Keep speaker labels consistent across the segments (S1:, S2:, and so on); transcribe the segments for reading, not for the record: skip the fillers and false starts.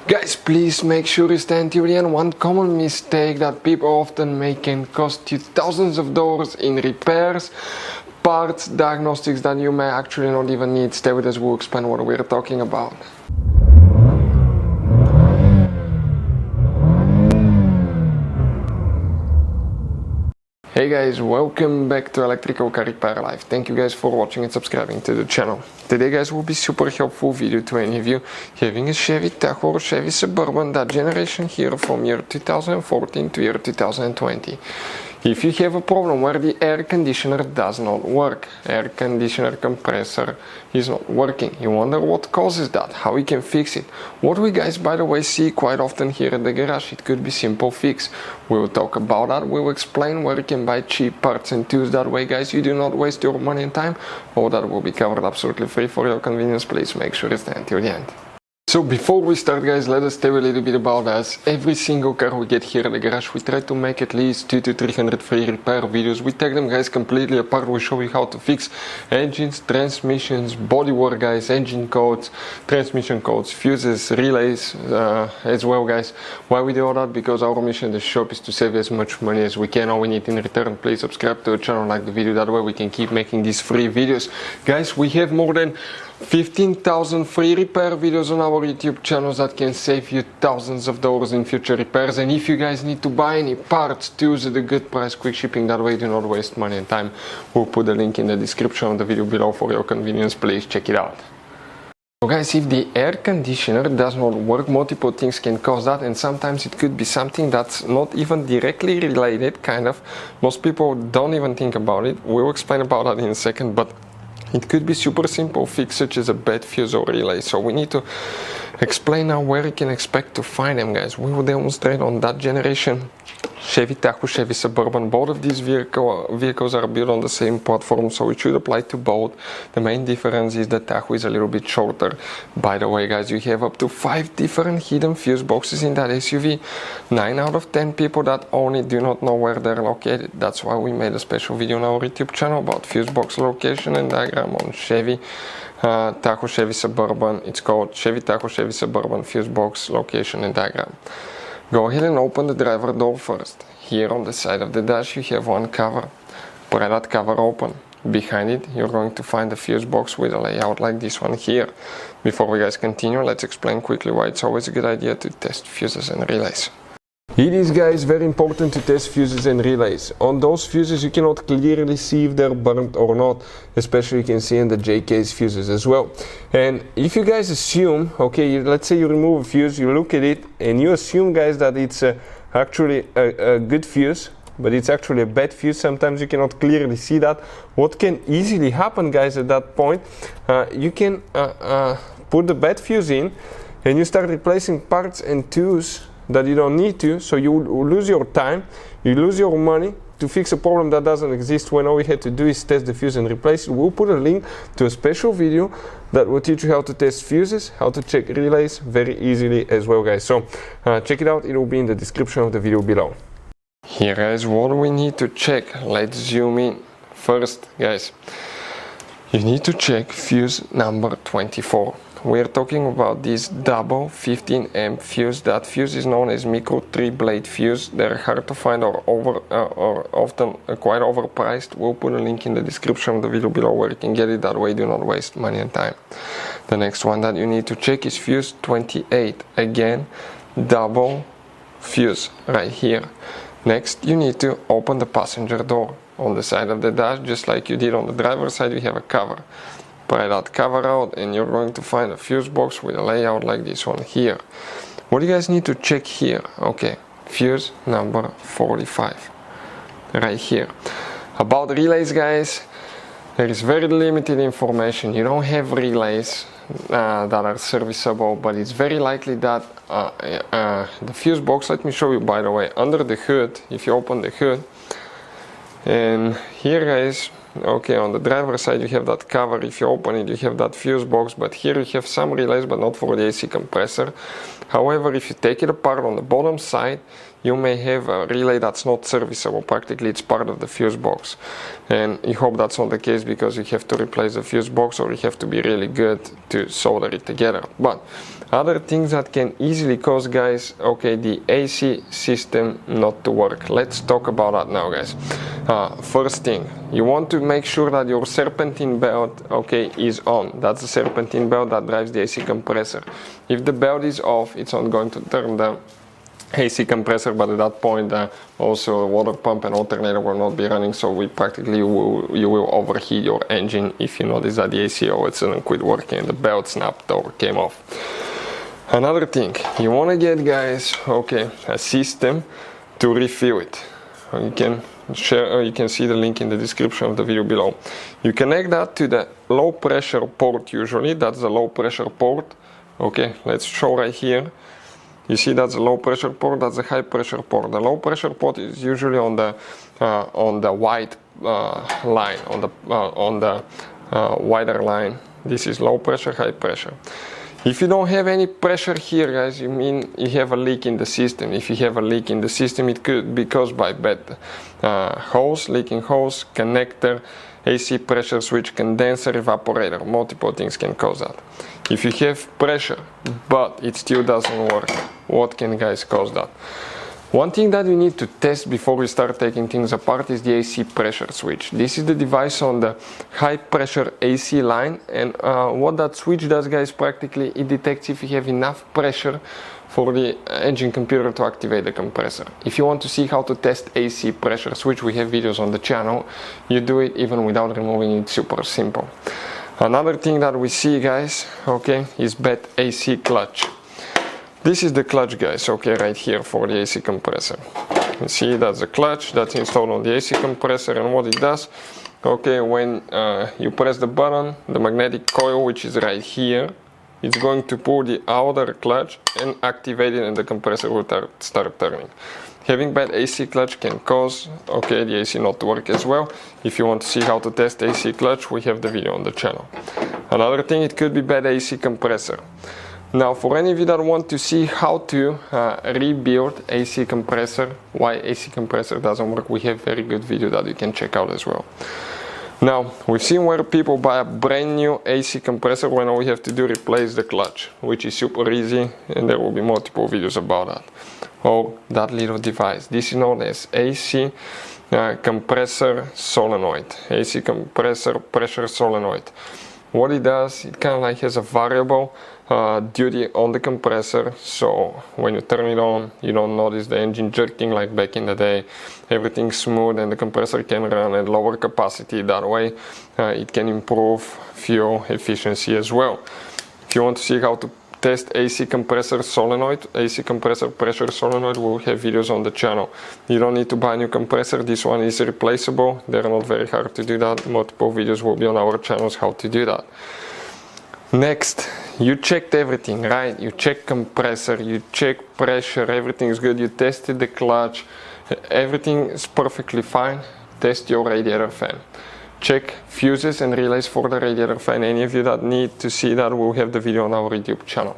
S1: Guys, please make sure you stand till the end. One common mistake that people often make can cost you thousands of dollars in repairs, parts, diagnostics that you may actually not even need. Stay with us, we'll explain what we're talking about. Hey guys, welcome back to Electrical Car Repair Live. Thank you guys for watching and subscribing to the channel. Today guys will be super helpful video to any of you having a Chevy Tahoe or Chevy Suburban, that generation here from year 2014 to year 2020. If you have a problem where the air conditioner does not work, air conditioner compressor is not working, you wonder what causes that, how we can fix it. What we guys by the way see quite often here at the garage, it could be simple fix. We will talk about that, we will explain where you can buy cheap parts and tools, that way guys you do not waste your money and time. All that will be covered absolutely free for your convenience. Please make sure you stay until the end. So before we start guys, let us tell you a little bit about us. Every single car we get here at the garage, we try to make at least 200 to 300 free repair videos. We take them guys completely apart, we show you how to fix engines, transmissions, bodywork guys, engine codes, transmission codes, fuses, relays as well guys. Why we do all that? Because our mission in the shop is to save as much money as we can. All we need in return, please subscribe to the channel, like the video, that way we can keep making these free videos. Guys, we have more than 15,000 free repair videos on our YouTube channels that can save you thousands of dollars in future repairs. And if you guys need to buy any parts, tools at a good price, quick shipping, that way do not waste money and time. We'll put the link in the description of the video below for your convenience. Please check it out. So guys, if the air conditioner does not work, multiple things can cause that, and sometimes it could be something that's not even directly related, kind of. Most people don't even think about it. We'll explain about that in a second, but it could be super simple fix, such as a bad fuse or relay. So we need to explain now where you can expect to find them guys. We will demonstrate on that generation Chevy Tahoe, Chevy Suburban. Both of these vehicles are built on the same platform, so it should apply to both. The main difference is that Tahoe is a little bit shorter. By the way guys, you have up to 5 different hidden fuse boxes in that SUV. 9 out of 10 people that own it do not know where they're located. That's why we made a special video on our YouTube channel about fuse box location and diagram on Chevy Tahoe, Chevy Suburban. It's called Chevy Tahoe, Chevy Suburban fuse box location and diagram. Go ahead and open the driver door first. Here on the side of the dash you have one cover. Pry that cover open. Behind it you're going to find a fuse box with a layout like this one here. Before we guys continue, let's explain quickly why it's always a good idea to test fuses and relays. It is guys very important to test fuses and relays. On those fuses you cannot clearly see if they're burnt or not, especially you can see in the JK's fuses as well. And if you guys assume, okay, let's say you remove a fuse, you look at it and you assume guys that it's actually a good fuse, but it's actually a bad fuse, sometimes you cannot clearly see that. What can easily happen guys at that point, you can put the bad fuse in and you start replacing parts and tools that you don't need to, so you lose your time, you lose your money to fix a problem that doesn't exist, when all we had to do is test the fuse and replace it. We'll put a link to a special video that will teach you how to test fuses, how to check relays very easily as well guys. So check it out, it will be in the description of the video below. Here guys, what do we need to check? Let's zoom in. First guys, you need to check fuse number 24. We're talking about this double 15 amp fuse. That fuse is known as micro 3-blade fuse. They're hard to find or often quite overpriced. We'll put a link in the description of the video below where you can get it, that way do not waste money and time. The next one that you need to check is fuse 28. Again, double fuse right here. Next you need to open the passenger door. On the side of the dash, just like you did on the driver's side, you have a cover. Pry that cover out and you're going to find a fuse box with a layout like this one here. What do you guys need to check here? Okay, fuse number 45 right here. About relays guys, there is very limited information. You don't have relays that are serviceable, but it's very likely that the fuse box, let me show you by the way, under the hood, if you open the hood, and here guys, okay, on the driver's side you have that cover. If you open it you have that fuse box, but here you have some relays but not for the AC compressor. However, if you take it apart on the bottom side you may have a relay that's not serviceable. Practically it's part of the fuse box, and you hope that's not the case, because you have to replace the fuse box or you have to be really good to solder it together. But other things that can easily cause, guys, okay, the AC system not to work. Let's talk about that now, guys. First thing, you want to make sure that your serpentine belt, okay, is on. That's the serpentine belt that drives the AC compressor. If the belt is off, it's not going to turn the AC compressor, but at that point also water pump and alternator will not be running, so you will overheat your engine if you notice that the AC didn't quit working and the belt snapped or came off. Another thing, you want to get, guys, okay, a system to refill it. You can see the link in the description of the video below. You connect that to the low pressure port. Usually that's the low pressure port. Okay, let's show right here. You see, that's the low pressure port, that's the high pressure port. The low pressure port is usually on the white line, on the wider line. This is low pressure, high pressure. If you don't have any pressure here, guys, you mean you have a leak in the system. If you have a leak in the system, it could be caused by bad hose, leaking hose, connector, AC pressure switch, condenser, evaporator. Multiple things can cause that. If you have pressure but it still doesn't work, what can, guys, cause that? One thing that you need to test before we start taking things apart is the AC pressure switch. This is the device on the high pressure AC line, and what that switch does, guys, practically it detects if you have enough pressure for the engine computer to activate the compressor. If you want to see how to test AC pressure switch, we have videos on the channel. You do it even without removing it, super simple. Another thing that we see, guys, okay, is bad AC clutch. This is the clutch, guys, okay, right here for the AC compressor. You see, that's the clutch that's installed on the AC compressor, and what it does, okay, when you press the button, the magnetic coil, which is right here, it's going to pull the outer clutch and activate it, and the compressor will start turning. Having bad AC clutch can cause, okay, the AC not to work as well. If you want to see how to test AC clutch, we have the video on the channel. Another thing, it could be bad AC compressor. Now, for any of you that want to see how to rebuild AC compressor, why AC compressor doesn't work, we have a very good video that you can check out as well. Now, we've seen where people buy a brand new AC compressor when all we have to do is replace the clutch, which is super easy, and there will be multiple videos about that. Or that little device. This is known as AC compressor solenoid. AC compressor pressure solenoid. What it does, it kind of like has a variable duty on the compressor, so when you turn it on, you don't notice the engine jerking like back in the day. Everything's smooth and the compressor can run at lower capacity. That way it can improve fuel efficiency as well. If you want to see how to test AC compressor solenoid, AC compressor pressure solenoid, we'll have videos on the channel. You don't need to buy a new compressor, this one is replaceable. They're not very hard to do that. Multiple videos will be on our channels how to do that. Next, you checked everything, right? You check compressor, you check pressure, everything is good. You tested the clutch, everything is perfectly fine. Test your radiator fan. Check fuses and relays for the radiator fan. Any of you that need to see that, will have the video on our YouTube channel.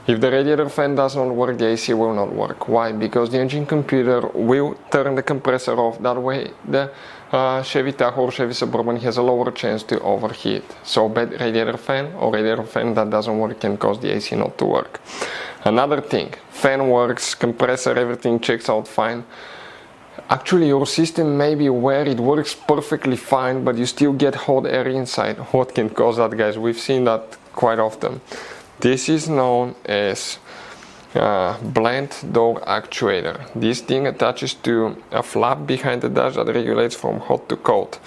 S1: If the radiator fan does not work, the AC will not work. Why? Because the engine computer will turn the compressor off. That way the Chevy Tahoe or Chevy Suburban has a lower chance to overheat. So bad radiator fan or radiator fan that doesn't work can cause the AC not to work. Another thing, fan works, compressor, everything checks out fine. Actually, your system may be where it works perfectly fine, but you still get hot air inside. What can cause that, guys? We've seen that quite often. This is known as blind door actuator. This thing attaches to a flap behind the dash that regulates from hot to cold.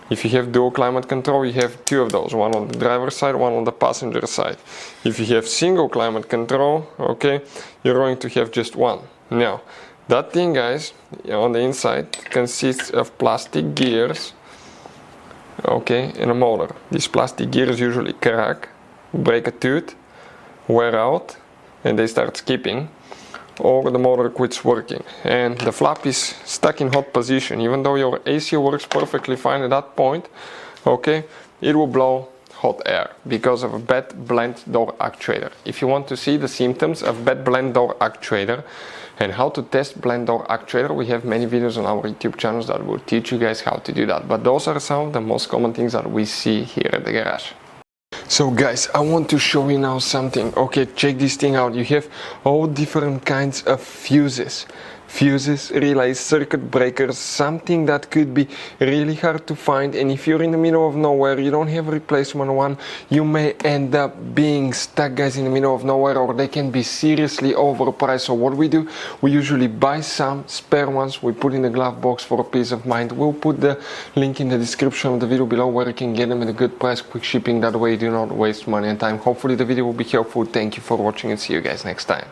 S1: If you have dual climate control, you have two of those, one on the driver's side, one on the passenger side. If you have single climate control, okay, you're going to have just one. Now, that thing, guys, on the inside consists of plastic gears, okay, and a motor. These plastic gears usually crack, break a tooth, wear out, and they start skipping, or the motor quits working and the flap is stuck in hot position. Even though your AC works perfectly fine at that point, okay, it will blow hot air because of a bad blend door actuator. If you want to see the symptoms of bad blend door actuator and how to test blend door actuator, we have many videos on our YouTube channels that will teach you guys how to do that. But those are some of the most common things that we see here at the garage. So guys, I want to show you now something. Okay, check this thing out. You have all different kinds of fuses, relays, circuit breakers, something that could be really hard to find, and if you're in the middle of nowhere, you don't have a replacement one, you may end up being stuck, guys, in the middle of nowhere, or they can be seriously overpriced. So what we do, we usually buy some spare ones, we put in the glove box for a peace of mind. We'll put the link in the description of the video below where you can get them at a good price, quick shipping, that way you do not waste money and time. Hopefully the video will be helpful. Thank you for watching and see you guys next time.